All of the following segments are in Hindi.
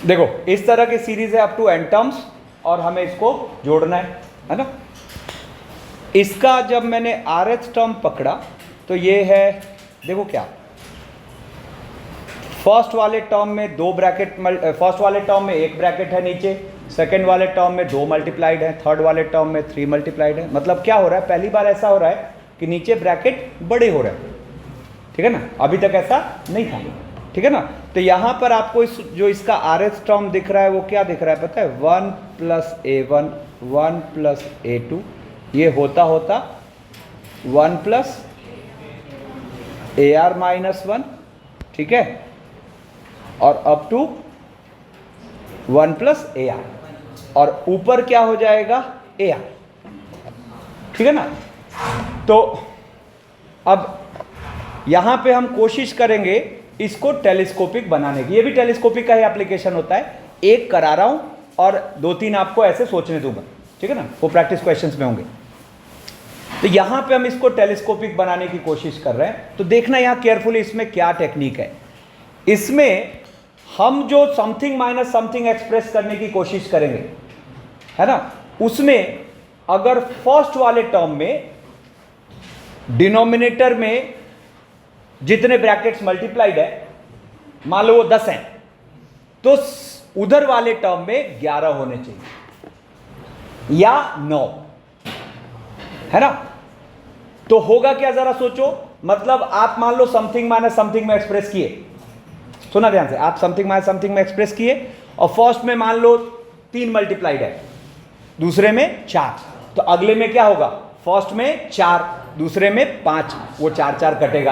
देखो इस तरह की सीरीज है अप टू n टर्म्स और हमें इसको जोड़ना है ना। इसका जब मैंने RH टर्म पकड़ा तो ये है, देखो क्या, फर्स्ट वाले टर्म में 2 ब्रैकेट, फर्स्ट वाले टर्म में 1 ब्रैकेट है नीचे, सेकंड वाले टर्म में 2 मल्टीप्लाइड है, थर्ड वाले टर्म में 3 मल्टीप्लाइड है। मतलब क्या हो रहा है, पहली बार ऐसा हो रहा है कि नीचे ब्रैकेट बड़े हो रहे हैं, ठीक है ना, अभी तक ऐसा नहीं था, ठीक है ना। तो यहां पर आपको जो इसका RH टर्म दिख रहा है वो क्या दिख रहा है पता है, 1 + A1 1 + A2, ये होता होता 1 + AR - 1, ठीक है, और अप टू 1 + AR, और ऊपर क्या हो जाएगा AR, ठीक है ना। तो अब यहां पे हम कोशिश करेंगे इसको टेलीस्कोपिक बनाने की। ये भी टेलीस्कोपिक का ही एप्लीकेशन होता है। एक करा रहा हूं और 2-3 आपको ऐसे सोचने दूंगा, ठीक है ना, वो प्रैक्टिस क्वेश्चंस में होंगे। तो यहां पे हम इसको टेलीस्कोपिक बनाने की कोशिश कर रहे हैं। तो देखना यहां केयरफुली इसमें क्या टेक्निक है। इसमें हम जो समथिंग माइनस समथिंग एक्सप्रेस करने की कोशिश करेंगे, है ना, उसमें अगर फर्स्ट वाले टर्म में डिनोमिनेटर में जितने ब्रैकेट्स मल्टीप्लाइड है, मान लो वो 10 हैं, तो उधर वाले टर्म में 11 होने चाहिए या 9, है ना। तो होगा क्या जरा सोचो, मतलब आप मान लो समथिंग माइनस समथिंग में एक्सप्रेस किए, सुना ध्यान से, आप समथिंग माइनस समथिंग में एक्सप्रेस किए और फर्स्ट में मान लो 3 मल्टीप्लाइड है, दूसरे में 4, तो अगले में क्या होगा, फर्स्ट में 4, दूसरे में 5, वो 4-4 कटेगा।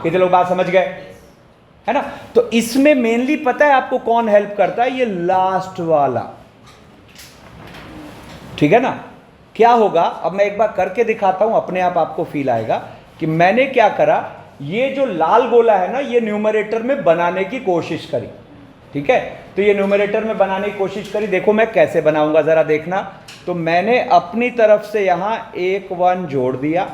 कितने लोग बात समझ गए, है ना। तो इसमें मेनली पता है आपको कौन हेल्प करता है, ये लास्ट वाला, ठीक है ना। क्या होगा, अब मैं एक बार करके दिखाता हूं, अपने आप आपको फील आएगा कि मैंने क्या करा। ये जो लाल गोला है ना, ये न्यूमरेटर में बनाने की कोशिश करी, ठीक है। तो ये न्यूमरेटर में बनाने की कोशिश करी, देखो मैं कैसे बनाऊंगा जरा देखना। तो मैंने अपनी तरफ से यहां 1 1 जोड़ दिया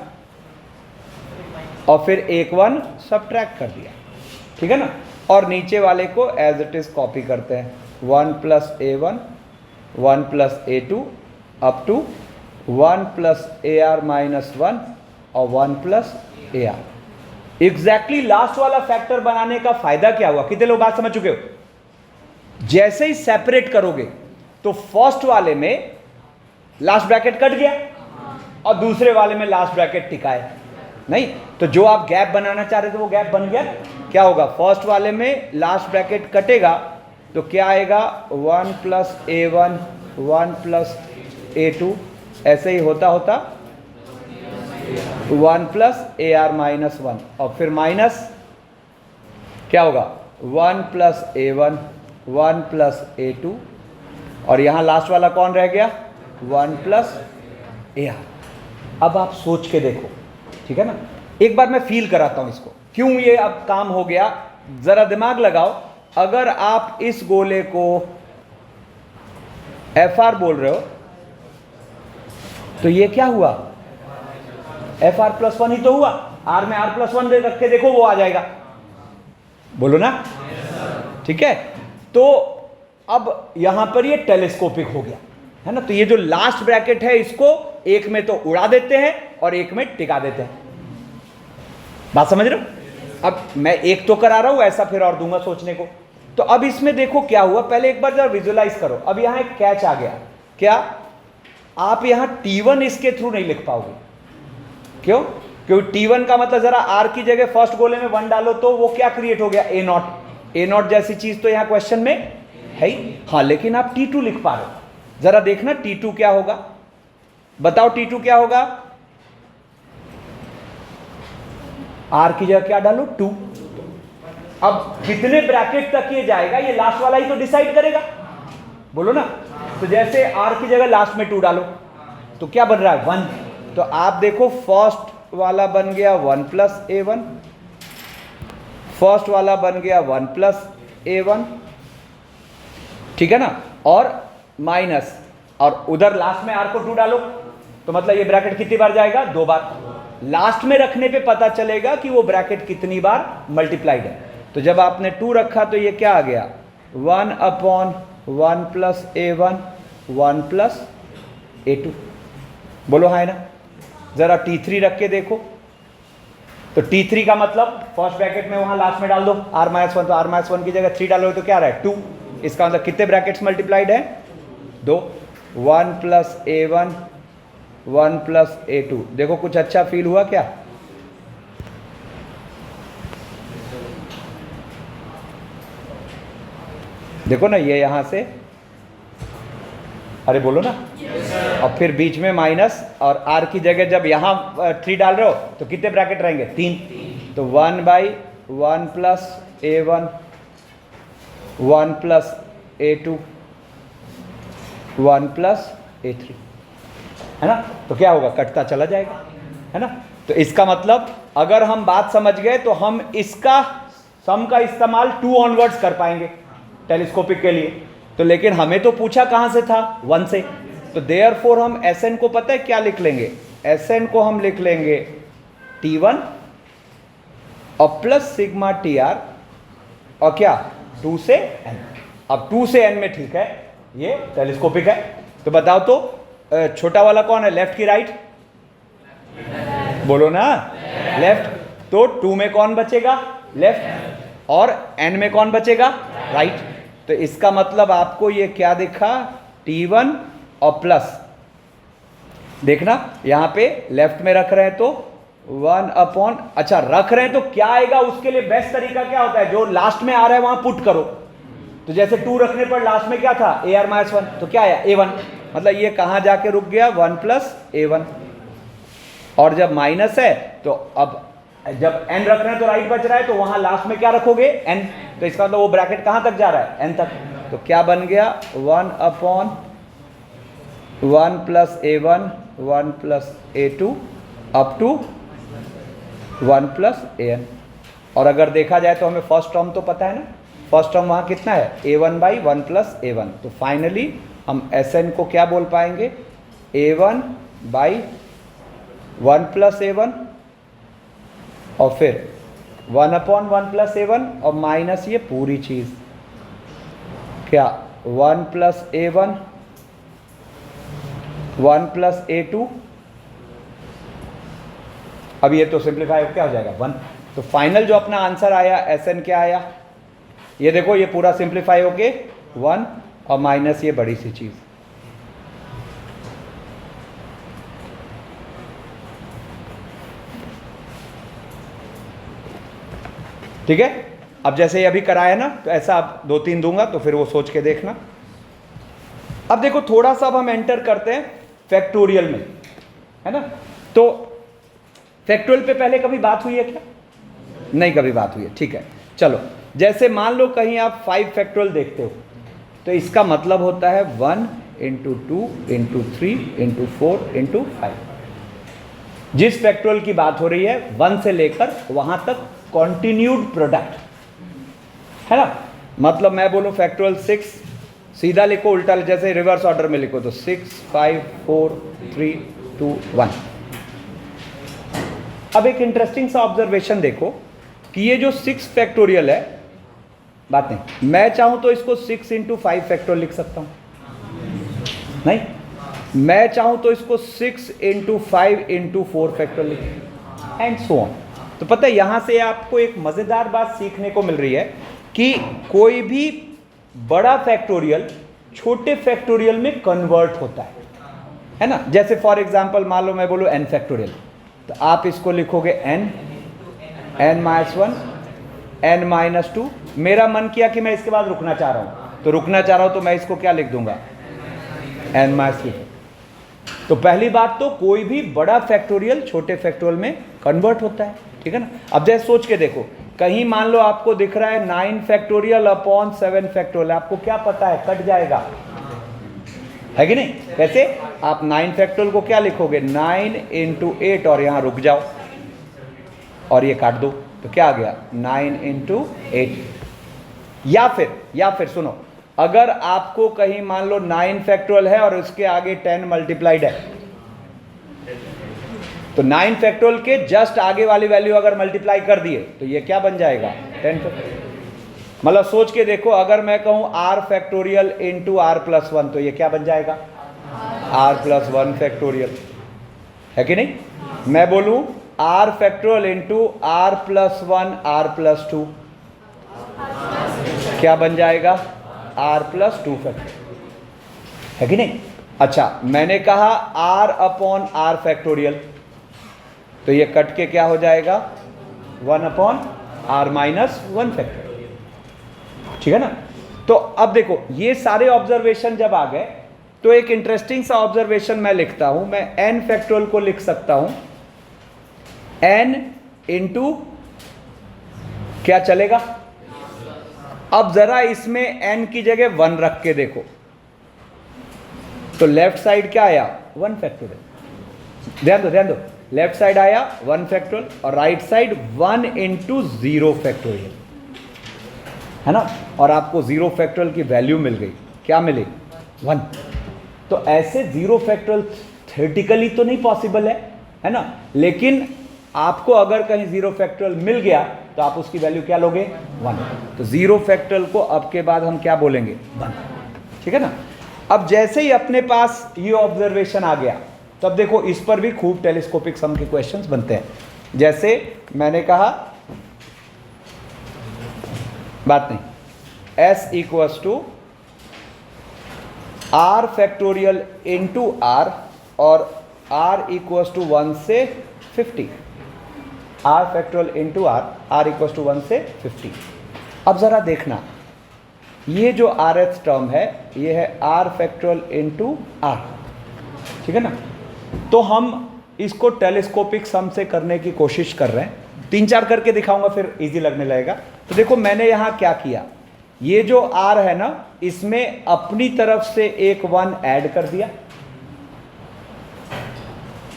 और फिर 1 1 सब्ट्रैक्ट कर दिया, ठीक है ना। और नीचे वाले को एज इट इज कॉपी करते हैं, 1 + A1 1 + A2 up to 1 + AR - 1 और 1 + AR। एग्जैक्टली लास्ट वाला फैक्टर बनाने का फायदा क्या हुआ, कितने लोग बात समझ चुके हो। जैसे ही सेपरेट करोगे तो फर्स्ट वाले में लास्ट ब्रैकेट कट गया और दूसरे वाले में लास्ट ब्रैकेट टिका है नहीं, तो जो आप गैप बनाना चाह रहे थे वो गैप बन गया। क्या होगा, फर्स्ट वाले में लास्ट ब्रैकेट कटेगा तो क्या आएगा, 1 + A1 1 + A2, ऐसे ही होता होता 1 + AR - 1 और फिर माइनस क्या होगा, 1 + A1 1 + A2 और यहां लास्ट वाला कौन रह गया, 1 + AR। अब आप सोच के देखो, ठीक है ना, एक बार मैं फील कराता हूं इसको, क्यों ये अब काम हो गया, जरा दिमाग लगाओ। अगर आप इस गोले को FR बोल रहे हो तो ये क्या हुआ, FR + 1 ही तो हुआ, R में R + 1 दे रख के देखो वो आ जाएगा, बोलो ना, ठीक है। तो अब यहां पर ये टेलीस्कोपिक हो गया, है ना। तो ये जो लास्ट ब्रैकेट है इसको एक में तो उड़ा देते हैं और एक में टिका देते हैं, बात समझ रहे हो। अब मैं एक तो करा रहा हूं, ऐसा फिर और दूंगा सोचने को। तो अब इसमें देखो क्या हुआ, पहले एक बार जरा विजुअलाइज करो। अब यहां एक कैच आ गया, क्या, आप यहां T1 इसके थ्रू नहीं लिख पाओगे, क्यों, क्योंकि T1 का मतलब जरा R की जगह फर्स्ट गोले में 1 डालो तो वो क्या क्रिएट हो गया, A0 जैसी चीज तो यहां क्वेश्चन में है ही। हाँ, लेकिन आप T2 लिख पा रहे हो, जरा देखना T2 क्या होगा, बताओ T2 क्या होगा। R की जगह क्या डालो, 2। अब कितने ब्रैकेट तक ये जाएगा ये लास्ट वाला ही तो डिसाइड करेगा, बोलो ना। तो जैसे R की जगह लास्ट में 2 डालो तो क्या बन रहा है, 1। तो आप देखो फर्स्ट वाला बन गया 1 + A1, फर्स्ट वाला बन गया 1 + A1, ठीक है ना, और माइनस, और उधर लास्ट में R को 2 डालो तो मतलब ये ब्रैकेट कितनी बार जाएगा, 2 बार। लास्ट में रखने पे पता चलेगा कि वो ब्रैकेट कितनी बार मल्टीप्लाइड है। तो जब आपने 2 रखा तो ये क्या आ गया, 1/1 प्लस A1 1 प्लस A2। बोलो हाँ है ना। जरा T3 रख के देखो, तो T3 का मतलब फर्स्ट ब्रैकेट में वहां लास्ट में डाल दो R-1, तो R-1 की जगह 3 डालोगे तो क्या रहा है 2। इसका मतलब कितने ब्रैकेट्स मल्टीप्लाइड है 2। 1 प्लस A1 1 प्लस A2। देखो कुछ अच्छा फील हुआ क्या? देखो ना ये यहां से, अरे बोलो ना। और फिर बीच में माइनस, और R की जगह जब यहां 3 डाल रहे हो तो कितने ब्रैकेट रहेंगे 3। तो 1/1 plus A1 1 plus A2 1 plus A3, है ना। तो क्या होगा, कटता चला जाएगा, है ना। तो इसका मतलब अगर हम बात समझ गए तो हम इसका सम का इस्तेमाल 2 ऑनवर्ड्स कर पाएंगे टेलीस्कोपिक के लिए। तो लेकिन हमें तो पूछा कहां से था 1 से, तो देयरफॉर हम Sn को पता है क्या लिख लेंगे, Sn को हम लिख लेंगे T1 और प्लस सिग्मा TR और क्या 2 से n। अब 2 से n में ठीक है, ये टेलीस्कोपिक है। तो बताओ तो छोटा वाला कौन है, लेफ्ट की राइट? बोलो ना लेफ्ट। तो 2 में कौन बचेगा, लेफ्ट, और n में कौन बचेगा, राइट। तो इसका मतलब आपको ये क्या दिखा, T1 और प्लस, देखना यहां पे लेफ्ट में रख रहे हैं तो 1/, अच्छा रख रहे हैं तो क्या आएगा, उसके लिए बेस्ट तरीका क्या होता है, जो लास्ट में आ रहा है वहां पुट करो। तो जैसे 2 रखने पर लास्ट में क्या था AR-1, तो क्या आया A1, मतलब ये कहां जाके रुक गया 1 प्लस A1। और जब माइनस है तो अब जब n रख रहे हैं तो राइट बच रहा है, तो वहां लास्ट में क्या रखोगे n। तो इसका मतलब वो ब्रैकेट कहां तक जा रहा है, n तक। तो क्या बन गया 1/1 plus A1 1 plus A2 up to 1 plus AN। और अगर देखा जाए तो हमें फर्स्ट टर्म तो पता है ना, फर्स्ट टर्म वहां कितना है A1/1 प्लस A1। तो फाइनली हम Sn को क्या बोल पाएंगे, A1/1 प्लस A1 और फिर 1/1 प्लस A1 और माइनस ये पूरी चीज क्या 1 प्लस A1 1 प्लस A2। अब ये तो सिंप्लीफाई क्या हो जाएगा 1। तो फाइनल जो अपना आंसर आया Sn क्या आया, ये देखो ये पूरा सिंप्लीफाई होके 1 और माइनस ये बड़ी सी चीज। ठीक है। अब जैसे ये अभी कराया ना, तो ऐसा अब 2-3 दूंगा तो फिर वो सोच के देखना। अब देखो थोड़ा सा अब हम एंटर करते हैं फैक्टोरियल में, है ना। तो फैक्टोरियल पे पहले कभी बात हुई है क्या, नहीं कभी बात हुई है, ठीक है। चलो जैसे मान लो कहीं आप 5 फैक्टोरियल देखते हो, तो इसका मतलब होता है 1 × 2 × 3 × 4 × 5। जिस फैक्टोरियल की बात हो रही है 1 से लेकर वहां तक कॉन्टिन्यूड प्रोडक्ट, है ना। मतलब मैं बोलूं फैक्टोरियल 6, सीधा लिखो, उल्टा जैसे रिवर्स ऑर्डर में लिखो, तो 6 5 4 3 2 1। अब एक इंटरेस्टिंग सा ऑब्जर्वेशन देखो कि ये जो 6 फैक्टोरियल है, बात नहीं, मैं चाहूं तो इसको 6 × 5 फैक्टोरियल लिख सकता हूं, नहीं, मैं चाहूं तो इसको 6 × 5 × 4 फैक्टोरियल लिख, एंड सो ऑन। तो पता है यहां से आपको एक मजेदार बात सीखने को मिल रही है कि कोई भी बड़ा फैक्टोरियल छोटे फैक्टोरियल में कन्वर्ट होता है ना। जैसे फॉर एग्जांपल मान लो मैं बोलूं n फैक्टोरियल, तो आप इसको लिखोगे n -1 n -2। मेरा मन किया कि मैं इसके बाद रुकना चाह रहा हूं, तो रुकना चाह रहा हूं तो मैं इसको क्या लिख दूंगा n -3। तो पहली बात तो कोई भी बड़ा फैक्टोरियल छोटे फैक्टोरियल में कन्वर्ट होता है, ठीक है ना। अब जैसे सोच के देखो, कहीं मान लो आपको दिख रहा है 9 फैक्टोरियल अपॉन 7 फैक्टोरियल, आपको क्या पता है कट जाएगा, है कि नहीं। कैसे, आप 9 फैक्टोरियल को क्या लिखोगे 9 × 8 और यहां रुक जाओ और ये काट दो, तो क्या आ गया 9 × 8। या फिर सुनो, अगर आपको कहीं मान लो 9 फैक्टोरियल है और उसके आगे 10 मल्टीप्लाइड है, तो 9 फैक्टोरियल के जस्ट आगे वाली वैल्यू अगर मल्टीप्लाई कर दिए तो ये क्या बन जाएगा 10 फैक्टोरियल। मतलब सोच के देखो, अगर मैं कहूं r factorial into r plus one, तो ये क्या बन जाएगा? r प्लस वन फैक्टोरियल, है कि नहीं? मैं बोलूं r factorial into r plus one r plus two, क्या बन जाएगा? r प्लस टू फैक्टोरियल, है कि नहीं? अच्छा, मैंने कहा r अपॉन r फैक्टोरियल, तो ये कट के क्या हो जाएगा? 1 upon r minus one factorial, ठीक है ना? तो अब देखो, ये सारे ऑब्जर्वेशन जब आ गए, तो एक इंटरेस्टिंग सा ऑब्जर्वेशन मैं लिखता हूं। मैं n फैक्टोरियल को लिख सकता हूं n इंटू क्या चलेगा? अब जरा इसमें n की जगह 1 रख के देखो, तो लेफ्ट साइड क्या आया? 1 फैक्टोरियल। ध्यान दो, लेफ्ट साइड आया 1 फैक्टोरियल और राइट साइड 1 इंटू 0 फैक्टोरियल, है ना? और आपको 0 फैक्टोरियल की वैल्यू मिल गई, क्या मिली? 1। तो ऐसे 0 फैक्टोरियल थ्योरेटिकली तो नहीं पॉसिबल है ना? लेकिन आपको अगर कहीं 0 फैक्टोरियल मिल गया तो आप उसकी वैल्यू क्या लोगे? 1। तो 0 फैक्टोरियल को अब के बाद हम क्या बोलेंगे? 1, ठीक है ना? अब जैसे ही अपने पास ये ऑब्जर्वेशन आ गया, तब देखो इस पर भी खूब टेलीस्कोपिक सम के क्वेश्चंस बनते हैं। जैसे मैंने कहा, बात नहीं, s equals to r factorial into r और r इक्वल्स टू 1 से 50, r factorial into r equals to 1 से 50। अब जरा देखना, ये जो rth टर्म है ये है r फैक्टोरियल इंटू r, ठीक है ना? तो हम इसको टेलीस्कोपिक सम से करने की कोशिश कर रहे हैं। 3-4 करके दिखाऊंगा, फिर इजी लगने लगेगा। तो देखो मैंने यहां क्या किया, ये जो r है ना, इसमें अपनी तरफ से एक 1 ऐड कर दिया,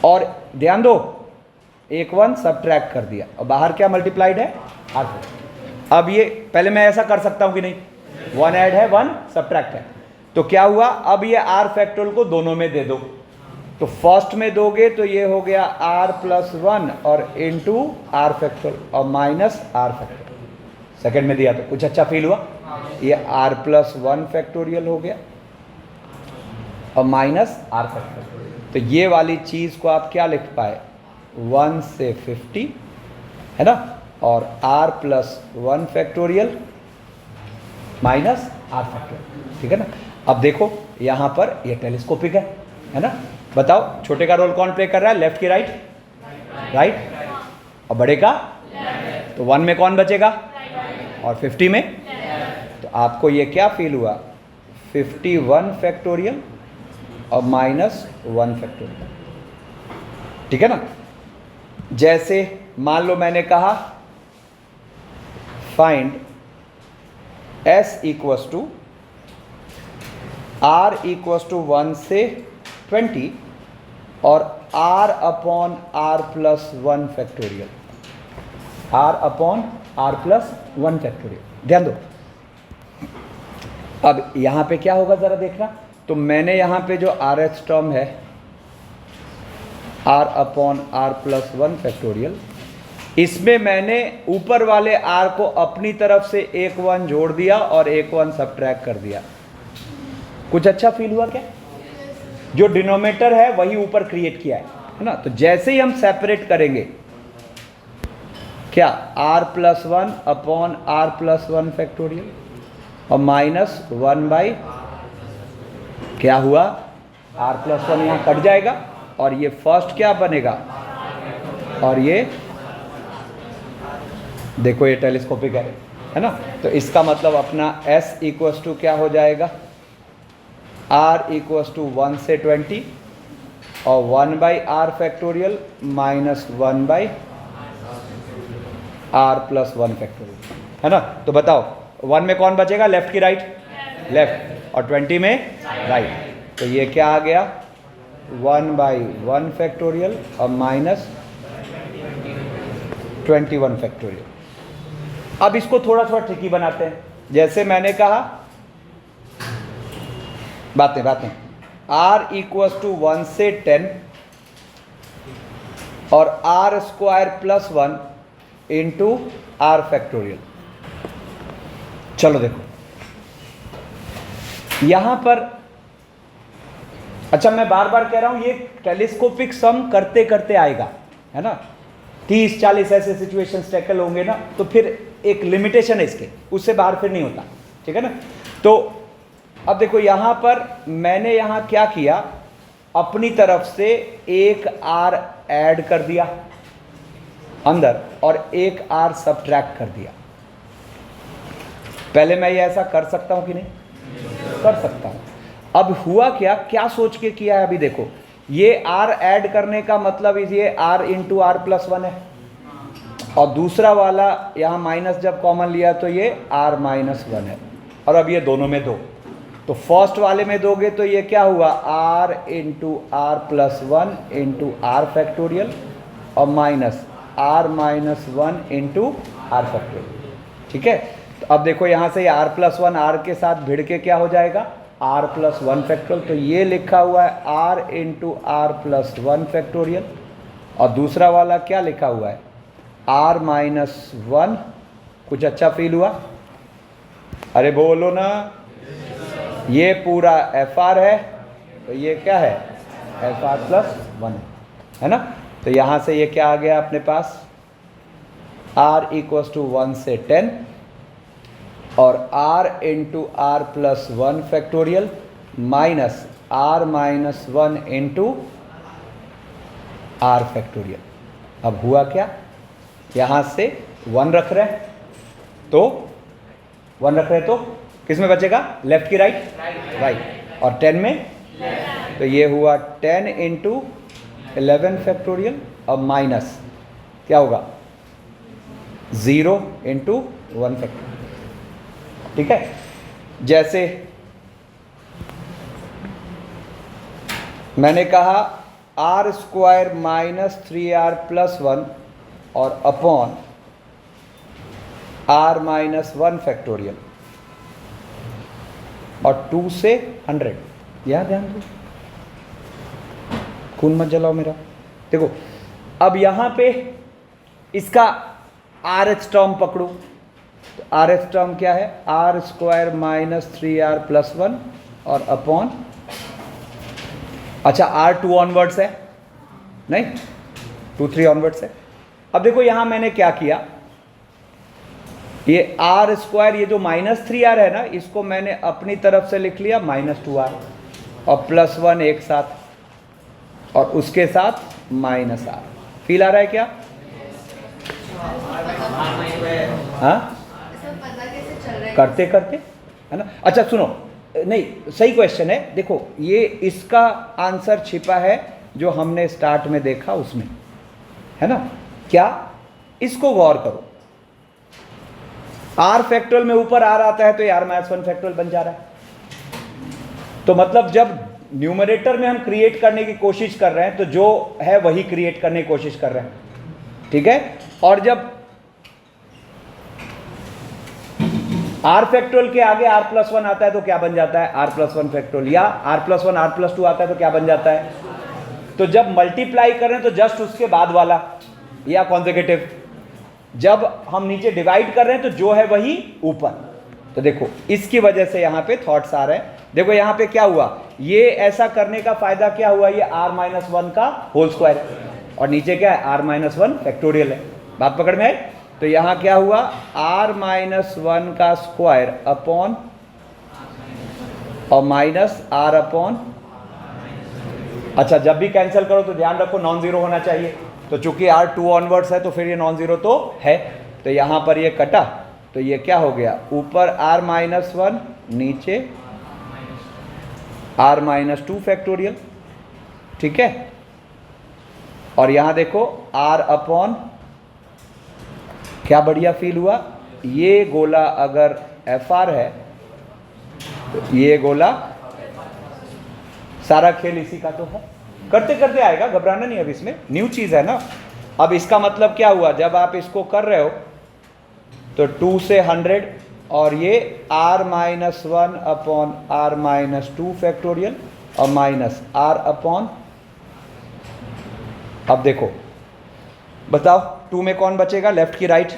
और ध्यान दो एक 1 सब्ट्रैक्ट कर दिया, और बाहर क्या मल्टीप्लाइड है? r। अब ये पहले मैं ऐसा कर सकता हूं कि नहीं? 1 ऐड है, 1 सब्ट्रैक्ट है, तो क्या हुआ? अब ये r फैक्टोरियल को दोनों में दे दो। तो फर्स्ट में दोगे तो ये हो गया r प्लस 1 और इंटू r फैक्टोरियल और माइनस r फैक्टोरियल। सेकेंड में दिया तो कुछ अच्छा फील हुआ? ये r प्लस 1 फैक्टोरियल हो गया और माइनस r फैक्टोरियल। तो ये वाली चीज को आप क्या लिख पाए? 1 से 50, है ना? और r plus 1 factorial minus r factorial, ठीक है ना? अब देखो यहां पर ये टेलीस्कोपिक है ना? बताओ छोटे का रोल कौन प्ले कर रहा है? लेफ्ट की राइट? राइट। और बड़े का? तो 1 में कौन बचेगा? और 50 में? तो आपको ये क्या फील हुआ? 51 फैक्टोरियल और माइनस 1 फैक्टोरियल, ठीक है ना? जैसे मान लो मैंने कहा find s equals to r equals to 1 से 20 और r upon r plus 1 factorial, r upon r plus 1 factorial. ध्यान दो, अब यहां पे क्या होगा जरा देखना। तो मैंने यहां पे जो rth टर्म है r upon r plus 1 factorial, इसमें मैंने ऊपर वाले r को अपनी तरफ से एक 1 जोड़ दिया और एक 1 सब्ट्रैक्ट कर दिया। कुछ अच्छा फील हुआ क्या? जो डिनोमिनेटर है वही ऊपर क्रिएट किया है ना? तो जैसे ही हम सेपरेट करेंगे, क्या r plus 1 upon r plus 1 factorial और माइनस 1 बाई क्या हुआ? r प्लस 1 यहाँ कट जाएगा और ये फर्स्ट क्या बनेगा? और ये देखो ये टेलीस्कोपिक है ना? तो इसका मतलब अपना s इक्वल्स टू क्या हो जाएगा? r इक्वल्स टू 1 से 20 और 1 by r factorial minus 1 by r plus 1 factorial, है ना? तो बताओ 1 में कौन बचेगा? लेफ्ट की राइट? लेफ्ट। और 20 में राइट। तो ये क्या आ गया? 1 बाई 1 फैक्टोरियल और माइनस 21 फैक्टोरियल। अब इसको थोड़ा थोड़ा ट्रिकी बनाते हैं। जैसे मैंने कहा बातें r इक्वल्स टू 1 से 10 और r square plus 1 into r factorial. चलो देखो यहां पर, अच्छा मैं बार बार कह रहा हूं ये टेलीस्कोपिक सम करते करते आएगा, है ना। 30-40 ऐसे सिचुएशंस टैकल होंगे ना, तो फिर एक लिमिटेशन है इसके, उससे बाहर फिर नहीं होता, ठीक है ना। तो अब देखो यहां पर मैंने यहां क्या किया, अपनी तरफ से एक आर ऐड कर दिया अंदर और एक आर सब्ट्रैक्ट कर दिया। पहले मैं ये ऐसा कर सकता हूं कि नहीं? कर सकता हूं। अब हुआ क्या, क्या सोच के किया है, अभी देखो ये आर ऐड करने का मतलब ये आर इंटू आर प्लस 1 है, और दूसरा वाला यहां माइनस जब कॉमन लिया तो ये आर माइनस 1 है, और अब ये दोनों में दो, तो फर्स्ट वाले में दोगे तो ये क्या हुआ, r into r plus 1 into r factorial और minus r minus 1 into r factorial, ठीक है। तो अब देखो यहां से आर प्लस 1 आर के साथ भिड़ के क्या हो जाएगा, आर प्लस 1 फैक्टोरियल, तो ये लिखा हुआ है r into r plus 1 factorial, और दूसरा वाला क्या लिखा हुआ है, आर माइनस 1। कुछ अच्छा फील हुआ? अरे बोलो ना। ये पूरा एफ आर है, तो ये क्या है, एफ आर प्लस 1 है ना। तो यहां से ये क्या आ गया अपने पास, आर इक्वल्स टू 1 से 10 और r into r plus 1 factorial minus r minus 1 into r factorial. अब हुआ क्या, यहां से 1 रख रहे हैं तो 1 रख रहे हैं तो किस में बचेगा, लेफ्ट की राइट, राइट, और 10 में तो ये हुआ 10 इंटू 11 फैक्टोरियल, अब माइनस क्या होगा 0 इंटू 1 फैक्टोरियल, ठीक है। जैसे मैंने कहा are square minus 3r plus 1 और अपॉन आर माइनस 1 फैक्टोरियल और 2 से 100, यह ध्यान दो, खून मत जलाओ मेरा। देखो अब यहां पे इसका आर एच टर्म पकड़ो, तो आर एच टर्म क्या है, are square minus 3r plus 1 और अपॉन, अच्छा R2 ऑनवर्ड्स है, नहीं 2 3 ऑनवर्ड्स है। अब देखो यहां मैंने क्या किया, ये आर स्क्वायर, ये जो माइनस 3r है ना, इसको मैंने अपनी तरफ से लिख लिया माइनस 2r और प्लस 1 एक साथ और उसके साथ माइनस r। फील आ रहा है क्या? हाँ करते करते, है ना। अच्छा सुनो, नहीं सही क्वेश्चन है। देखो ये इसका आंसर छिपा है जो हमने स्टार्ट में देखा उसमें, है ना। क्या, इसको गौर करो, आर फैक्टोरियल में ऊपर आर आता है तो ये आर माइनस 1 फैक्टोरियल बन जा रहा है। तो मतलब जब न्यूमरेटर में हम क्रिएट करने की कोशिश कर रहे हैं तो जो है वही क्रिएट करने की कोशिश कर रहे हैं, ठीक है। और जब आर फैक्टोरियल के आगे आर प्लस 1 आता है तो क्या बन जाता है, आर प्लस 1 फैक्टोरियल, या आर प्लस 1 आर प्लस 2 आता है तो क्या बन जाता है। तो जब मल्टीप्लाई करें तो जस्ट उसके बाद वाला या कॉन्सेक्यूटिव, जब हम नीचे डिवाइड कर रहे हैं तो जो है वही ऊपर। तो देखो इसकी वजह से यहां पे थॉट्स आ रहे हैं। देखो यहां पे क्या हुआ, ये ऐसा करने का फायदा क्या हुआ, ये आर माइनस 1 का होल स्क्वायर है और नीचे क्या है, आर माइनस 1 फैक्टोरियल है। बात पकड़ में आई? तो यहां क्या हुआ, आर माइनस 1 का स्क्वायर अपॉन और माइनस आर अपॉन, अच्छा जब भी कैंसिल करो तो ध्यान रखो नॉन जीरो होना चाहिए, तो चूंकि आर 2 ऑनवर्ड्स है तो फिर ये नॉन जीरो तो है, तो यहां पर ये कटा, तो ये क्या हो गया, ऊपर आर माइनस 1 नीचे आर माइनस 2 फैक्टोरियल, ठीक है। और यहां देखो आर अपॉन, क्या बढ़िया फील हुआ, ये गोला अगर एफ आर है तो ये गोला, सारा खेल इसी का तो है। करते करते आएगा, घबराना नहीं, अब इसमें न्यू चीज है ना। अब इसका मतलब क्या हुआ, जब आप इसको कर रहे हो तो 2 से 100 और ये r minus 1 upon r minus 2 factorial और माइनस r अपॉन, अब देखो बताओ 2 में कौन बचेगा, लेफ्ट की राइट,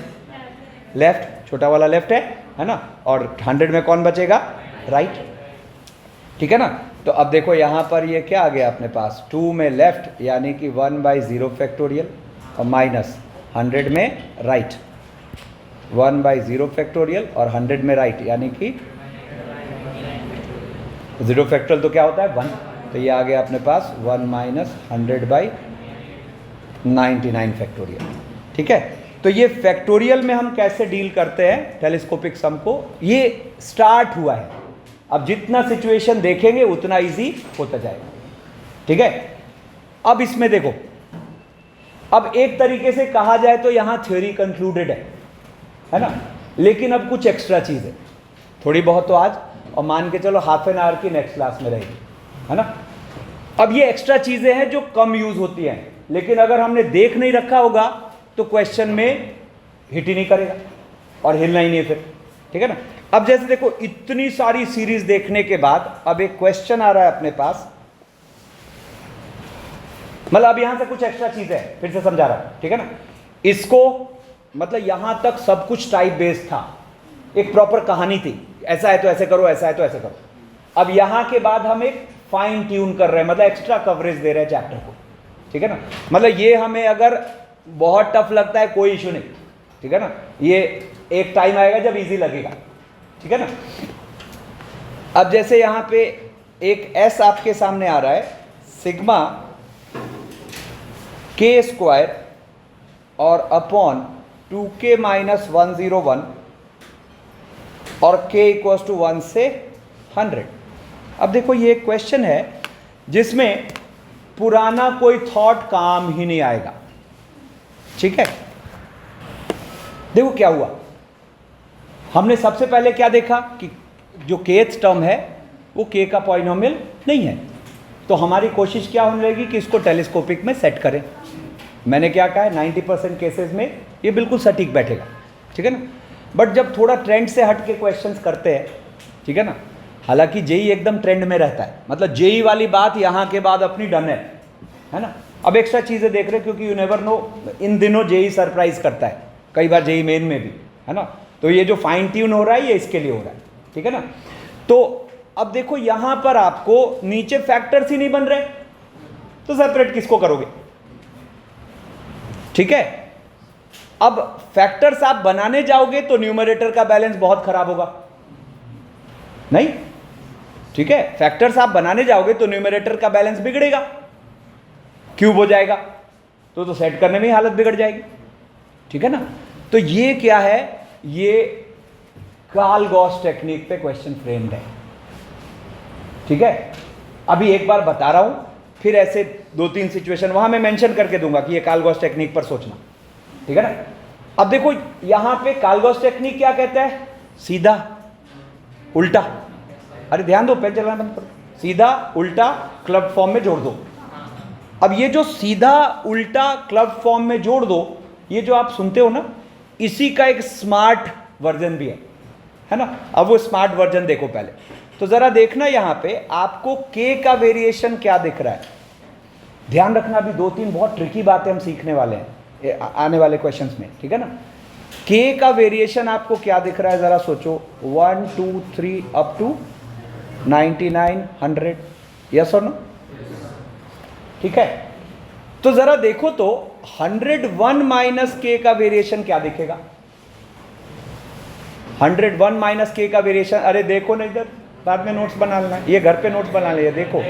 लेफ्ट, छोटा वाला लेफ्ट है ना, और 100 में कौन बचेगा, राइट, ठीक है ना। तो अब देखो यहाँ पर ये क्या आ गया अपने पास, 2 में लेफ्ट यानी कि 1/0 फैक्टोरियल और माइनस 100 में राइट, 1/0 फैक्टोरियल और 100 में राइट यानी कि 0 फैक्टोरियल तो क्या होता है 1, तो ये आ गया अपने पास 1 माइनस 100/99 फैक्टोरियल, ठीक है। तो ये फैक्टोरियल में हम कैसे डील करते हैं टेलीस्कोपिक सम को, ये स्टार्ट हुआ है, अब जितना सिचुएशन देखेंगे उतना इजी होता जाएगा, ठीक है। अब इसमें देखो, अब एक तरीके से कहा जाए तो यहां थ्योरी कंक्लूडेड है ना, लेकिन अब कुछ एक्स्ट्रा चीज है थोड़ी बहुत तो आज, और मान के चलो हाफ एन आवर की नेक्स्ट क्लास में रहेगी, है ना। अब ये एक्स्ट्रा चीजें हैं जो कम यूज होती हैं, लेकिन अगर हमने देख नहीं रखा होगा तो क्वेश्चन में हिट ही नहीं करेगा और हिलना ही नहीं फिर, ठीक है ना। अब जैसे देखो इतनी सारी सीरीज देखने के बाद अब एक क्वेश्चन आ रहा है अपने पास, मतलब अब यहां से कुछ एक्स्ट्रा चीज है, फिर से समझा रहा हूं, ठीक है ना। इसको मतलब यहां तक सब कुछ टाइप बेस्ड था, एक प्रॉपर कहानी थी, ऐसा है तो ऐसे करो, ऐसा है तो ऐसे करो। अब यहां के बाद हम एक फाइन ट्यून कर रहे हैं, मतलब एक्स्ट्रा कवरेज दे रहे हैं चैप्टर को, ठीक है ना। मतलब ये हमें अगर बहुत टफ लगता है कोई इशू नहीं, ठीक है ना, ये एक टाइम आएगा जब इजी लगेगा, ठीक है ना। अब जैसे यहां पे एक एस आपके सामने आ रहा है, सिग्मा के स्क्वायर और अपॉन 2k माइनस 101 और k इक्वल्स टू 1 से 100। अब देखो ये एक क्वेश्चन है जिसमें पुराना कोई थॉट काम ही नहीं आएगा, ठीक है। देखो क्या हुआ, हमने सबसे पहले क्या देखा कि जो kth टर्म है वो k का पॉलिनोमियल नहीं है, तो हमारी कोशिश क्या होने लगी कि इसको टेलीस्कोपिक में सेट करें। मैंने क्या कहा है 90% केसेस में ये बिल्कुल सटीक बैठेगा, ठीक है ना। बट जब थोड़ा ट्रेंड से हट के क्वेश्चंस करते हैं, ठीक है ना, हालांकि जेई एकदम ट्रेंड में रहता है, मतलब जेई वाली बात यहाँ के बाद अपनी डन है ना। अब एक्स्ट्रा चीज़ें देख रहे क्योंकि यू नेवर नो, इन दिनों जेई सरप्राइज करता है, कई बार जेई मेन में भी, है ना। तो ये जो फाइन ट्यून हो रहा है ये इसके लिए हो रहा है, ठीक है ना। तो अब देखो यहाँ पर आपको नीचे फैक्टर्स ही नहीं बन रहे, तो सेपरेट किसको करोगे, ठीक है। अब फैक्टर्स आप बनाने जाओगे तो न्यूमरेटर का बैलेंस बहुत खराब होगा, नहीं, ठीक है। फैक्टर्स आप बनाने जाओगे तो न्यूमरेटर का बैलेंस बिगड़ेगा, क्यूब हो जाएगा, तो सेट करने में ही हालत बिगड़ जाएगी, ठीक है ना। तो ये क्या है, ये कार्ल-गॉस टेक्निक पे क्वेश्चन फ्रेम्ड है, ठीक है। अभी एक बार बता रहा हूं, फिर ऐसे 2-3 सिचुएशन वहां मैं मेंशन करके दूंगा कि ये कार्ल-गॉस टेक्निक पर सोचना, ठीक है ना। अब देखो यहां पे कार्ल-गॉस टेक्निक क्या कहता है, सीधा उल्टा, अरे ध्यान दो, पेन चलाना बंद करो, सीधा उल्टा क्लब फॉर्म में जोड़ दो। अब ये जो सीधा उल्टा क्लब फॉर्म में जोड़ दो, ये जो आप सुनते हो ना, इसी का एक स्मार्ट वर्जन भी है ना। अब वो स्मार्ट वर्जन देखो पहले, तो जरा देखना यहां पे आपको k का वेरिएशन क्या दिख रहा है। ध्यान रखना, अभी 2-3 बहुत ट्रिकी बातें हम सीखने वाले हैं आने वाले क्वेश्चंस में, ठीक है ना। k का वेरिएशन आपको क्या दिख रहा है, जरा सोचो, 1 2 3 अप टू 99 100, यस और नो, ठीक है। तो जरा देखो तो 101 माइनस k का वेरिएशन क्या दिखेगा, 101 माइनस k का वेरिएशन, अरे देखो ना इधर, बाद में नोट्स बना लेना, ये घर पे नोट्स बना लिया, देखो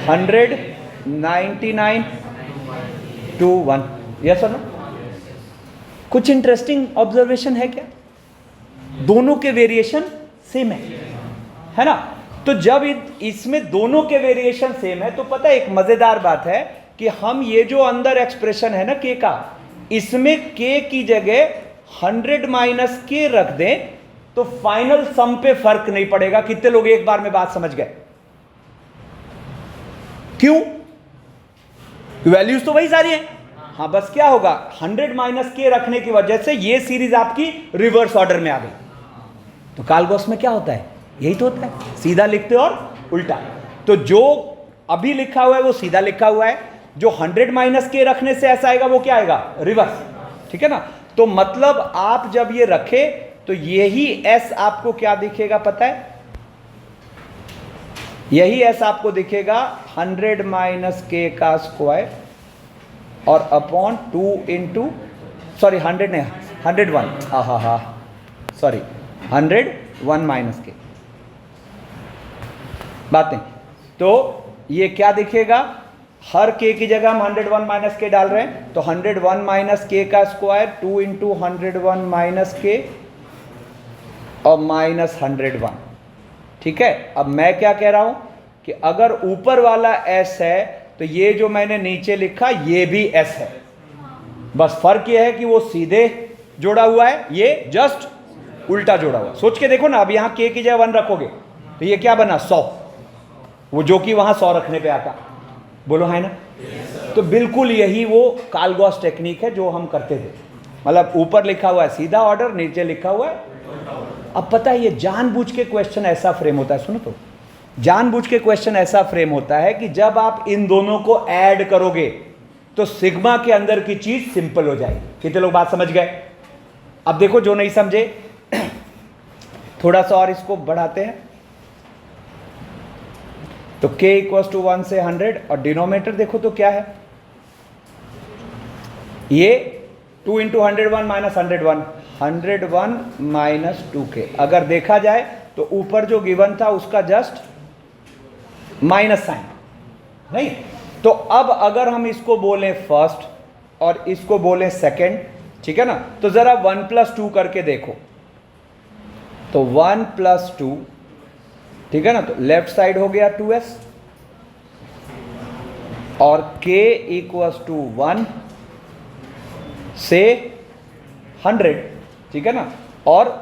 100 99 2 1, यस और नो। कुछ इंटरेस्टिंग ऑब्जर्वेशन है क्या, दोनों के वेरिएशन सेम है ना। तो जब इसमें दोनों के वेरिएशन सेम है तो पता है एक मजेदार बात है कि हम ये जो अंदर एक्सप्रेशन है ना k का, इसमें k की जगह 100 माइनस k रख दें तो फाइनल सम पे फर्क नहीं पड़ेगा। कितने लोग एक बार में बात समझ गए, क्यों, वैल्यूज तो वही सारी हैं, हाँ, बस क्या होगा 100 माइनस k रखने की वजह से ये सीरीज आपकी रिवर्स ऑर्डर में आ गई। तो कार्ल-गॉस में क्या होता है, यही तो होता है, सीधा लिखते और उल्टा। तो जो अभी लिखा हुआ है वो सीधा लिखा हुआ है, जो 100 माइनस k रखने से ऐसा आएगा वो क्या आएगा, रिवर्स, ठीक है ना। तो मतलब आप जब ये रखे तो यही s आपको क्या दिखेगा पता है? यही s आपको दिखेगा 100 माइनस के का स्क्वायर और अपॉन 2 इंटू, सॉरी 100 नहीं, 101, हा सॉरी 101 माइनस के, बात नहीं। तो ये क्या दिखेगा, हर k की जगह हम 101 माइनस के डाल रहे हैं, तो 101 माइनस के का स्क्वायर 2 इंटू 101 माइनस के और माइनस 101। ठीक है, अब मैं क्या कह रहा हूं कि अगर ऊपर वाला s है तो ये जो मैंने नीचे लिखा ये भी s है, बस फर्क ये है कि वो सीधे जोड़ा हुआ है, ये जस्ट उल्टा जोड़ा हुआ। सोच के देखो ना, अब यहां k की जगह 1 रखोगे तो ये क्या बना 100, वो जो कि वहां 100 रखने पे आता, बोलो है ना। तो बिल्कुल यही वो कालगॉस टेक्निक है जो हम करते थे, मतलब ऊपर लिखा हुआ है सीधा ऑर्डर, नीचे लिखा हुआ है। अब पता है ये जानबूझ के क्वेश्चन ऐसा फ्रेम होता है, सुनो तो, जानबूझ के क्वेश्चन ऐसा फ्रेम होता है कि जब आप इन दोनों को ऐड करोगे तो सिग्मा के अंदर की चीज सिंपल हो जाएगी। कितने लोग बात समझ गए? अब देखो जो नहीं समझे थोड़ा सा और इसको बढ़ाते हैं, तो k इक्वल्स टू 1 से 100 और डिनोमिनेटर देखो तो क्या है, ये 2 इंटू 101 माइनस 101, 101 माइनस 2k। अगर देखा जाए तो ऊपर जो गिवन था उसका जस्ट माइनस साइन नहीं। तो अब अगर हम इसको बोलें फर्स्ट और इसको बोलें सेकंड, ठीक है ना, तो जरा 1 प्लस 2 करके देखो, तो 1 प्लस 2, ठीक है ना, तो लेफ्ट साइड हो गया 2s और k इक्वल्स टू 1 से 100, ठीक है ना, और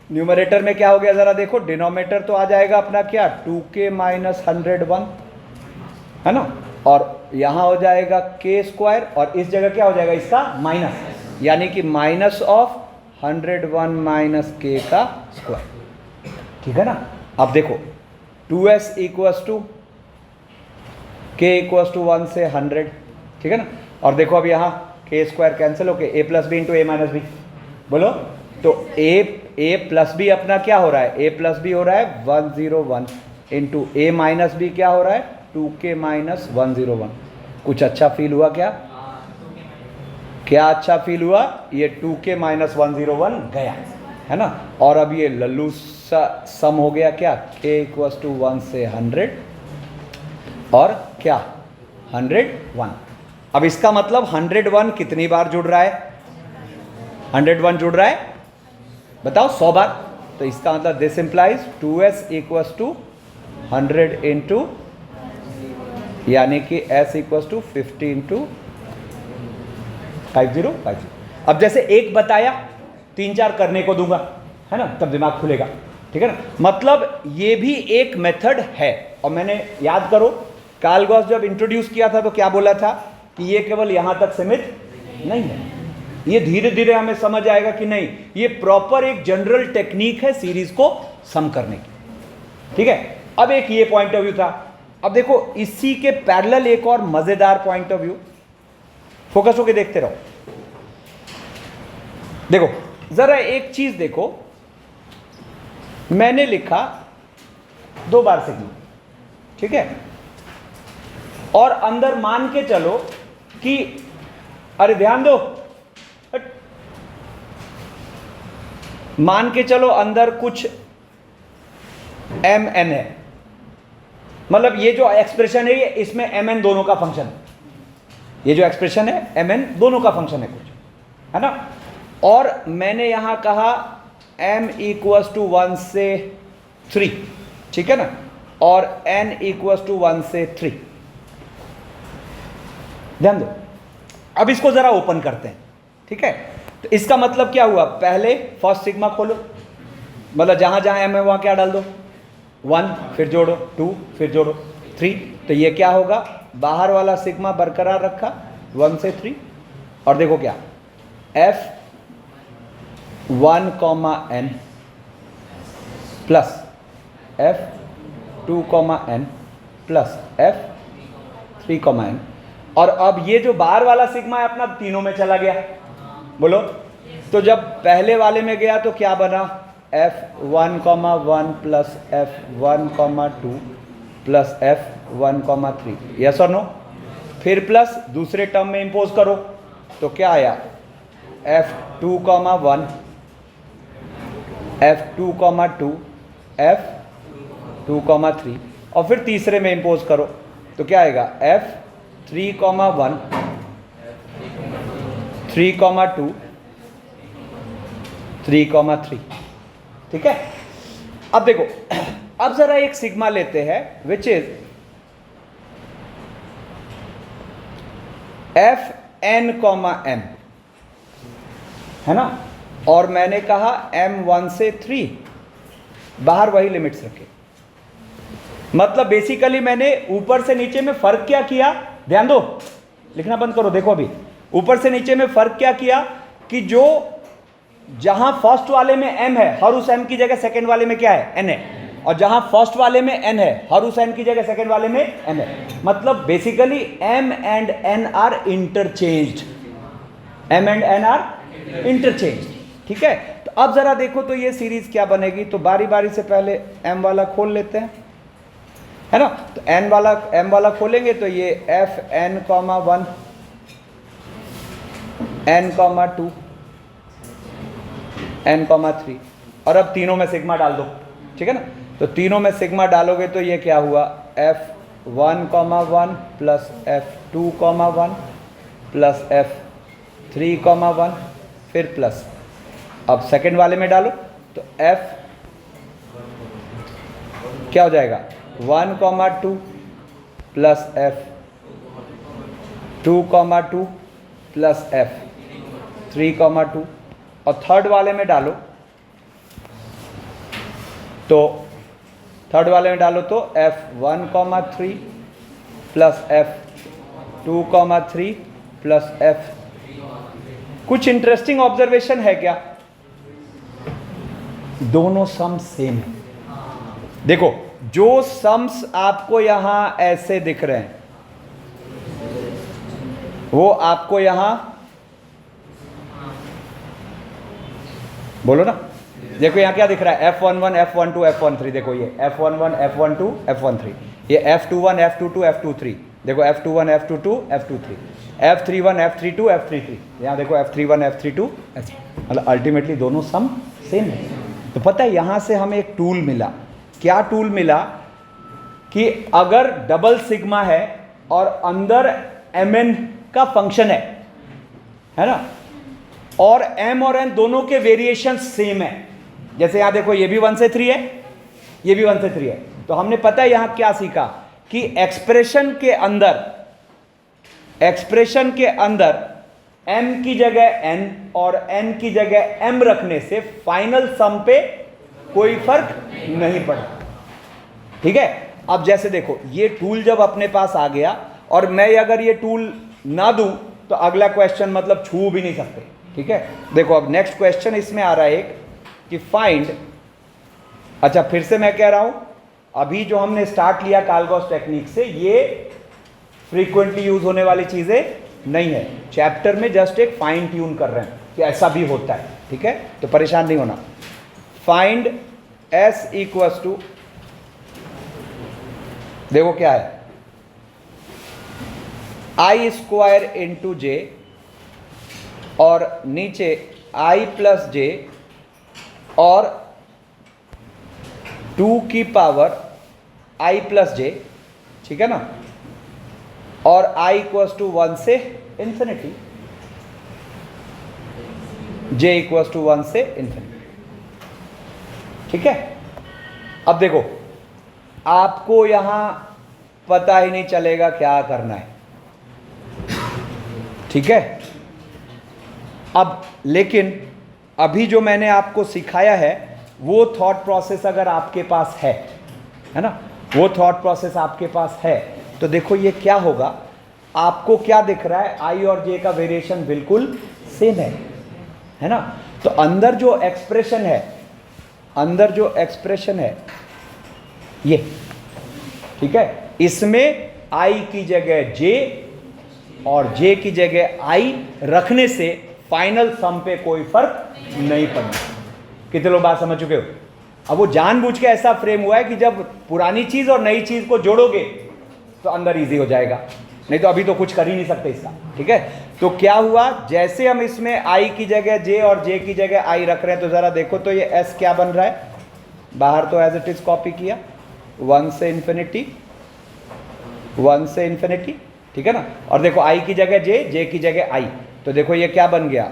न्यूमरेटर में क्या हो गया जरा देखो, डिनोमिनेटर तो आ जाएगा अपना क्या 2k माइनस 101 है ना, और यहां हो जाएगा k स्क्वायर और इस जगह क्या हो जाएगा इसका माइनस, यानी कि माइनस ऑफ 101 माइनस k का स्क्वायर। ठीक है ना। अब देखो 2s equals to k equals to 1 से 100, ठीक है ना, और देखो अब यहाँ k स्क्वायर कैंसिल होके a plus b into a minus b, बोलो तो a प्लस बी अपना क्या हो रहा है, a प्लस बी हो रहा है 101 इंटू ए माइनस बी क्या हो रहा है 2k माइनस 101। कुछ अच्छा फील हुआ क्या? क्या अच्छा फील हुआ? ये 2k माइनस 101 गया है ना, और अब ये लल्लू सा सम हो गया क्या, k इक्वल्स टू 1 से 100 और क्या 101। अब इसका मतलब 101 कितनी बार जुड़ रहा है, 101 जुड़ रहा है, बताओ 100 बार। तो इसका मतलब this implies 2s equals to 100 into, यानी कि s इक्वल्स टू 50 इंटू 5050। अब जैसे एक बताया 3-4 करने को दूंगा, है ना, तब दिमाग खुलेगा, ठीक है ना। मतलब ये भी एक मेथड है। और मैंने याद करो कालगॉस जब इंट्रोड्यूस किया था तो क्या बोला था कि ये केवल यहां तक सीमित नहीं है, ये धीरे धीरे हमें समझ आएगा कि नहीं, ये प्रॉपर एक जनरल टेक्निक है सीरीज को सम करने की। ठीक है, अब एक ये पॉइंट ऑफ व्यू था। अब देखो इसी के पैरेलल एक और मजेदार पॉइंट ऑफ व्यू, फोकस होके देखते रहो। देखो जरा एक चीज देखो, मैंने लिखा 2 बार सिग्मा, ठीक है, और अंदर मान के चलो कि, अरे ध्यान दो, मान के चलो अंदर कुछ mn है, मतलब ये जो एक्सप्रेशन है ये इसमें mn दोनों का फंक्शन है, ये जो एक्सप्रेशन है mn दोनों का फंक्शन है कुछ, है ना। और मैंने यहां कहा m इक्वल्स टू 1 से 3, ठीक है ना, और n इक्वल्स टू 1 से 3। ध्यान दो, अब इसको जरा ओपन करते हैं, ठीक है। तो इसका मतलब क्या हुआ, पहले फर्स्ट सिग्मा खोलो, मतलब जहां जहां m है वहां क्या डाल दो 1, फिर जोड़ो 2, फिर जोड़ो 3, तो ये क्या होगा, बाहर वाला सिग्मा बरकरार रखा 1 से 3, और देखो क्या f1, n plus f2, n plus f3, n। और अब ये जो बाहर वाला सिग्मा है अपना तीनों में चला गया, बोलो तो जब पहले वाले में गया तो क्या बना, f1,1 plus f1,2 plus f1,3, yes और नो। फिर प्लस दूसरे टर्म में इंपोज करो तो क्या आया, f2,1 f2,2 f2,3, और फिर तीसरे में इंपोज करो तो क्या आएगा, f3,1 3,2 3,3। ठीक है। अब देखो, अब जरा एक सिग्मा लेते हैं विच इज fn, m, है ना, और मैंने कहा m1 से 3, बाहर वही लिमिट्स रखे। मतलब बेसिकली मैंने ऊपर से नीचे में फर्क क्या किया, ध्यान दो, लिखना बंद करो, देखो अभी ऊपर से नीचे में फर्क क्या किया कि जो जहां फर्स्ट वाले में m है, हर उस m की जगह सेकंड वाले में क्या है, n है, और जहां फर्स्ट वाले में n है, हर उस n की जगह सेकंड वाले में m है। मतलब basically m and n are interchanged, m and n are interchanged. ठीक है। तो अब जरा देखो तो ये सीरीज क्या बनेगी, तो बारी बारी से पहले m वाला खोल लेते हैं, है ना। तो m वाला खोलेंगे तो ये fn,1 n,2 n,3, और अब तीनों में सिग्मा डाल दो। ठीक है ना। तो तीनों में सिग्मा डालोगे तो ये क्या हुआ, f1,1 plus f2,1 plus f3,1, फिर प्लस, अब सेकंड वाले में डालो तो f क्या हो जाएगा, 1,2 प्लस f2,2 प्लस f3,2, और थर्ड वाले में डालो तो f1,3 plus f2,3 plus f। कुछ इंटरेस्टिंग ऑब्जर्वेशन है क्या, दोनों सम सेम है। देखो जो सम्स आपको यहां ऐसे दिख रहे हैं वो आपको यहां, बोलो ना, देखो यहां क्या दिख रहा है, f11 f12 f13, देखो ये f11 f12 f13, ये f21 f22 f23, देखो f21 f22 f23, f31 f32 f33, यहां देखो f31 f32 मतलब अल्टीमेटली दोनों सम सेम है। तो पता है यहां से हमें एक टूल मिला, क्या टूल मिला कि अगर डबल सिग्मा है और अंदर mn का फंक्शन है ना, और m और n दोनों के वेरिएशन सेम है, जैसे यहां देखो ये भी 1 से 3 है, ये भी 1 से 3 है, तो हमने पता है यहां क्या सीखा कि एक्सप्रेशन के अंदर m की जगह n और n की जगह m रखने से फाइनल सम पे कोई फर्क नहीं पड़ा। ठीक है। अब जैसे देखो ये टूल जब अपने पास आ गया और मैं अगर ये टूल ना दूं तो अगला क्वेश्चन मतलब छू भी नहीं सकते। ठीक है। देखो अब नेक्स्ट क्वेश्चन इसमें आ रहा है एक कि फाइंड, अच्छा फिर से मैं कह रहा हूं, अभी जो हमने स्टार्ट लिया कालगॉस टेक्निक से, ये फ्रीक्वेंटली यूज होने वाली चीजें नहीं है, चैप्टर में जस्ट एक फाइन ट्यून कर रहे हैं कि ऐसा भी होता है। ठीक है, तो परेशान नहीं होना। फाइंड s इक्वल्स टू, देखो क्या है, i स्क्वायर इंटू जे, और नीचे i प्लस जे और 2 की पावर i प्लस जे, ठीक है ना, और i इक्वल्स टू 1 से इंफिनिटी, j इक्वल्स टू 1 से इंफिनिटी। ठीक है। अब देखो आपको यहां पता ही नहीं चलेगा क्या करना है। ठीक है। अब लेकिन अभी जो मैंने आपको सिखाया है वो थॉट प्रोसेस अगर आपके पास है ना, वो थॉट प्रोसेस आपके पास है, तो देखो ये क्या होगा, आपको क्या दिख रहा है, आई और जे का वेरिएशन बिल्कुल सेम है ना। तो अंदर जो एक्सप्रेशन है ये, ठीक है, इसमें आई की जगह जे और जे की जगह आई रखने से फाइनल सम पे कोई फर्क नहीं पड़ना। कितने लोग बात समझ चुके हो? अब वो जानबूझ के ऐसा फ्रेम हुआ है कि जब पुरानी चीज और नई चीज को जोड़ोगे तो अंदर इजी हो जाएगा, नहीं तो अभी तो कुछ कर ही नहीं सकते इसका। ठीक है, तो क्या हुआ, जैसे हम इसमें i की जगह j और j की जगह i रख रहे हैं, तो जरा देखो तो ये s क्या बन रहा है, बाहर तो एज इट इज कॉपी किया 1 से इंफिनिटी 1 से इंफिनिटी, ठीक है ना। और देखो i की जगह j की जगह i, तो देखो ये क्या बन गया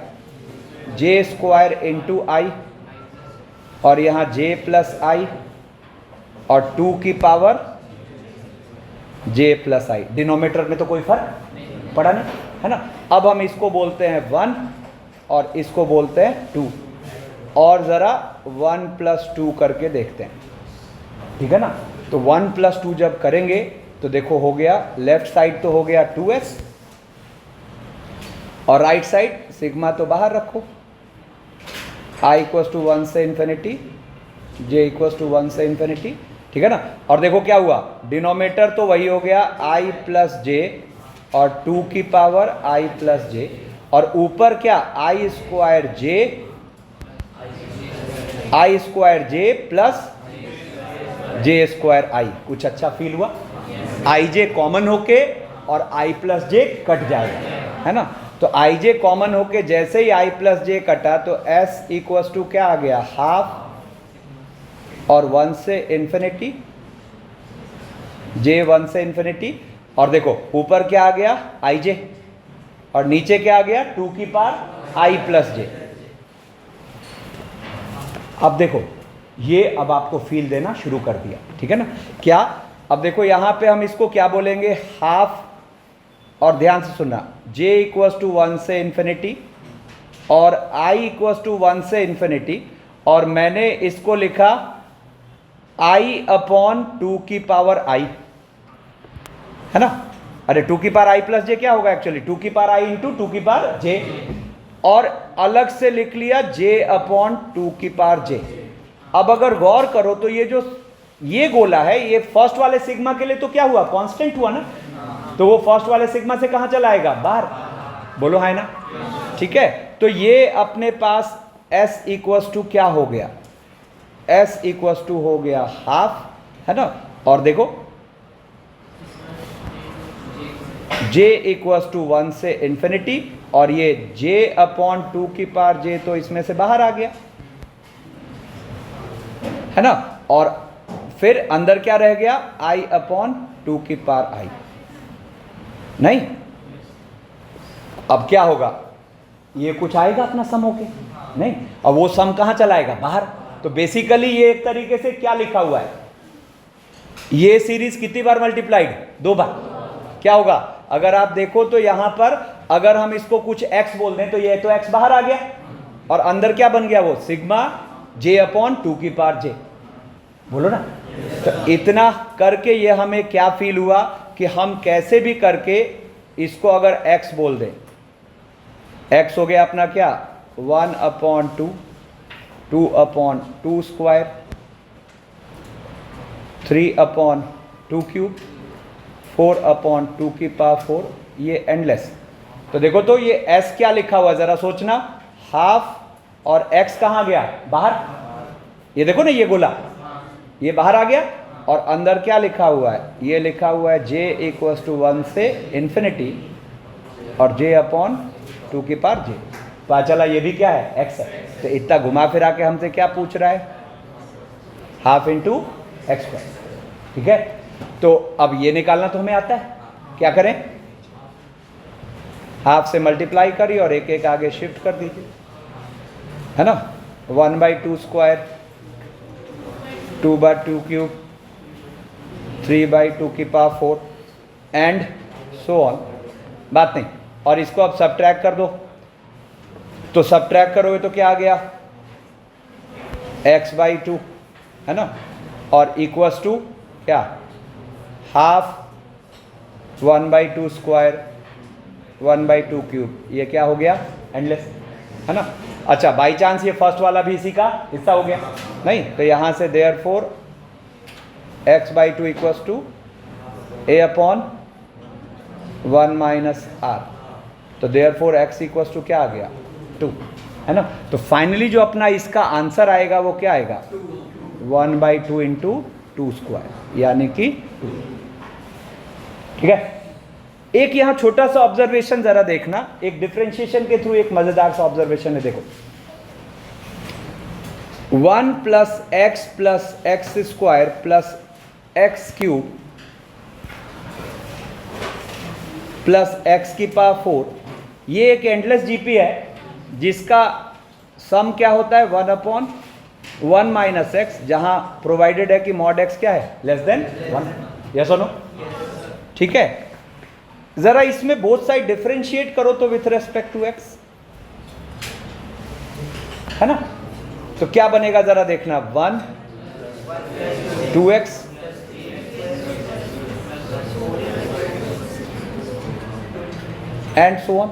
j स्क्वायर इंटू आई, और यहाँ j प्लस आई और 2 की पावर j प्लस आई। डिनोमिनेटर में तो कोई फर्क पड़ा नहीं, है ना। अब हम इसको बोलते हैं 1 और इसको बोलते हैं 2, और ज़रा 1 प्लस 2 करके देखते हैं, ठीक है ना। तो 1 प्लस 2 जब करेंगे तो देखो हो गया, लेफ्ट साइड तो हो गया 2s और राइट साइड सिग्मा तो बाहर रखो, i इक्वल्स टू 1 से इंफिनिटी, j इक्वल्स टू 1 से इंफिनिटी, ठीक है ना। और देखो क्या हुआ, डिनोमिनेटर तो वही हो गया i प्लस जे और 2 की पावर i प्लस जे, और ऊपर क्या i square j plus j square i. कुछ अच्छा फील हुआ, आई जे कॉमन होके और i प्लस जे कट जाएगा, है ना। तो आई जे कॉमन होके जैसे ही i प्लस जे कटा तो s इक्वल्स टू क्या आ गया, हाफ और 1 से इंफिनिटी, j 1 से इंफिनिटी, और देखो ऊपर क्या आ गया आई जे, और नीचे क्या आ गया 2 की पावर i प्लस जे। अब देखो ये अब आपको फील देना शुरू कर दिया, ठीक है ना। क्या, अब देखो यहां पे हम इसको क्या बोलेंगे, हाफ, और ध्यान से सुनना, j इक्वल्स टू 1 से इंफिनिटी और i इक्वल्स टू 1 से इंफिनिटी, और मैंने इसको लिखा i अपॉन 2 की पावर i, है ना। अरे 2 की पावर i प्लस जे क्या होगा एक्चुअली, 2 की पावर i इंटू 2 की पावर j, और अलग से लिख लिया j अपॉन 2 की पावर j। अब अगर गौर करो तो ये जो ये गोला है, ये फर्स्ट वाले सिग्मा के लिए तो क्या हुआ, कांस्टेंट हुआ ना, तो वो फर्स्ट वाले सिग्मा से कहां चला आएगा, बाहर। बोलो है ना, ठीक है। तो ये अपने पास s इक्वल्स टू क्या हो गया, s इक्वल्स टू हो गया हाफ, है ना। और देखो j इक्वल्स टू 1 से इंफिनिटी, और ये j अपॉन 2 की पावर j तो इसमें से बाहर आ गया, है ना। और फिर अंदर क्या रह गया, i अपॉन 2 की पावर i, नहीं। अब क्या होगा, ये कुछ आएगा अपना सम होके, नहीं। अब वो सम कहां चलाएगा, बाहर। तो बेसिकली ये एक तरीके से क्या लिखा हुआ है, ये सीरीज कितनी बार मल्टीप्लाइड, 2 बार। क्या होगा, अगर आप देखो तो यहां पर अगर हम इसको कुछ x बोल दें तो ये तो x बाहर आ गया, और अंदर क्या बन गया, वो सिग्मा j अपॉन 2 की पावर j। बोलो ना। तो इतना करके ये हमें क्या फील हुआ कि हम कैसे भी करके इसको अगर x बोल दें, x हो गया अपना क्या 1 upon 2, 2 upon 2 square, 3 upon 2 cube, 4 upon 2 की पावर 4, ये एंडलेस। तो देखो तो ये s क्या लिखा हुआ, जरा सोचना, हाफ, और x कहाँ गया, बाहर। ये देखो ना, ये गोला ये बाहर आ गया, और अंदर क्या लिखा हुआ है, ये लिखा हुआ है j इक्वल्स टू 1 से इंफिनिटी और j अपॉन 2 की पावर j। पता चला ये भी क्या है, x है। तो इतना घुमा फिरा के हमसे क्या पूछ रहा है, हाफ इंटू एक्स स्क्वायर, ठीक है। तो अब ये निकालना तो हमें आता है, क्या करें, हाफ से मल्टीप्लाई करिए और एक एक आगे शिफ्ट कर दीजिए, है ना। 1/2 स्क्वायर, 2/2 क्यूब, 3/2 की पावर 4 एंड सो ऑन, बात नहीं। और इसको अब सब्ट्रैक्ट कर दो, तो सब्ट्रैक्ट करोगे तो क्या आ गया, x/2, है ना, और इक्वल्स टू क्या, हाफ 1/2 स्क्वायर 1/2 क्यूब, ये क्या हो गया, एंडलेस, है ना। अच्छा, बाई चांस ये फर्स्ट वाला भी इसी का हिस्सा हो गया, नहीं। तो यहां से therefore x/2 equals to a upon 1 minus r, तो देयरफॉर x इक्वल्स टू क्या आ गया, 2, है ना। तो फाइनली जो अपना इसका आंसर आएगा वो क्या आएगा, 1/2 इंटू 2 स्क्वायर, यानी कि 2। ठीक है। एक यहाँ छोटा सा ऑब्जर्वेशन जरा देखना, एक डिफरेंशिएशन के थ्रू एक मजेदार सा ऑब्जर्वेशन है। देखो 1 plus x square plus x cube plus x की पावर 4, ये एक एंडलेस जीपी है जिसका सम क्या होता है 1/1 माइनस एक्स, जहां प्रोवाइडेड है कि मॉड एक्स क्या है लेस देन 1। यस और नो? ठीक है। जरा इसमें बोथ साइड डिफरेंशिएट करो तो विथ रेस्पेक्ट टू एक्स, है ना। तो क्या बनेगा जरा देखना, 1 2x एंड सो ऑन।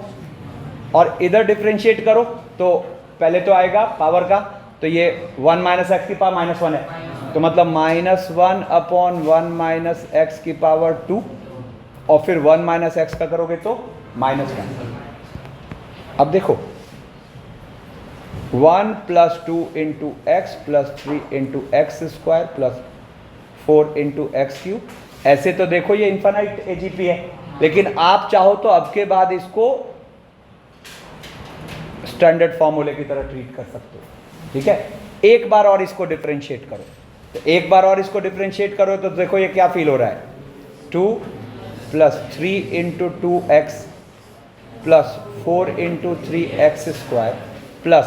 और इधर डिफरेंशिएट करो तो पहले तो आएगा पावर का, तो ये 1 माइनस एक्स की पावर -1 है, तो मतलब -1/1 माइनस एक्स की पावर 2, और फिर 1 माइनस एक्स का करोगे तो -1। अब देखो 1 plus 2 into x plus 3 into x square plus 4 into x cube. ऐसे तो देखो ये इन्फानाइट एजीपी है, लेकिन आप चाहो तो अब के बाद इसको स्टैंडर्ड फॉर्मूले की तरह ट्रीट कर सकते हो। ठीक है। एक बार और इसको डिफरेंशिएट करो, तो एक बार और इसको डिफरेंशिएट करो तो देखो ये क्या फील हो रहा है, 2 plus 3 into 2x plus 4 into 3x square plus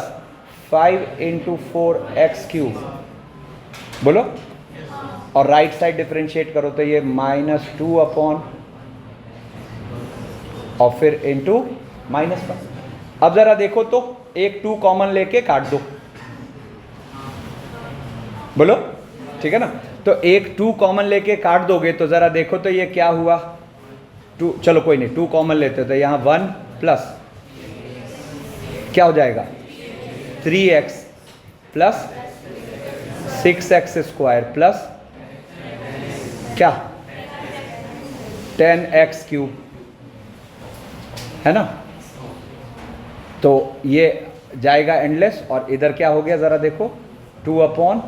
5 into 4x cube. बोलो। और राइट साइड डिफरेंशिएट करो तो ये -2 अपॉन और फिर इंटू -1। अब जरा देखो तो एक 2 कॉमन लेके काट दो। बोलो। ठीक है ना। तो एक 2 कॉमन लेके काट दोगे तो जरा देखो तो ये क्या हुआ, 2, चलो कोई नहीं 2 कॉमन लेते तो यहाँ 1 प्लस क्या हो जाएगा 3x plus 6x square plus क्या 10x क्यूब, है ना। तो ये जाएगा एंडलेस, और इधर क्या हो गया जरा देखो 2/1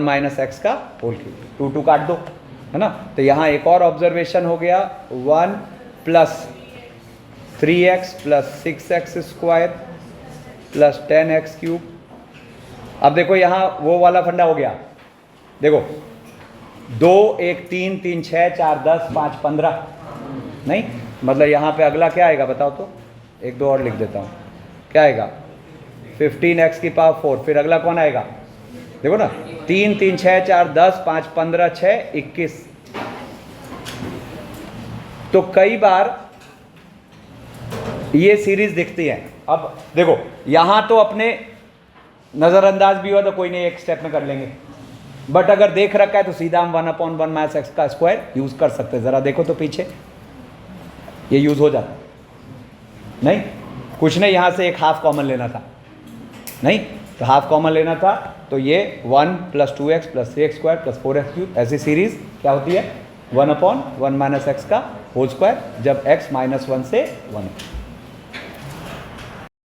माइनस एक्स का होल क्यूब, 2 काट दो, है ना। तो यहाँ एक और ऑब्जर्वेशन हो गया, 1 plus 3x plus 6x square plus 10x cube. अब देखो यहाँ वो वाला फंडा हो गया, देखो 2 1 3 3 6 4 10 5 15, नहीं मतलब यहाँ पे अगला क्या आएगा बताओ तो, 1 2 और लिख देता हूँ, क्या आएगा 15x की पावर 4, फिर अगला कौन आएगा देखो ना, 3 3 6 4 10 5 15 6 21। तो कई बार ये सीरीज दिखती है। अब देखो यहां तो अपने नजरअंदाज भी हुआ तो कोई नहीं, एक स्टेप में कर लेंगे, बट अगर देख रखा है तो सीधा हम 1/1 माइनस एक्स का स्क्वायर यूज कर सकते हैं। जरा देखो तो पीछे ये यूज हो जाता, नहीं कुछ नहीं, यहां से एक हाफ कॉमन लेना था, नहीं तो हाफ कॉमन लेना था, तो ये 1 plus 2x plus 3x square plus 4x cube, ऐसी सीरीज क्या होती है 1/1 माइनस एक्स का होल स्क्वायर, जब x -1 से 1 है।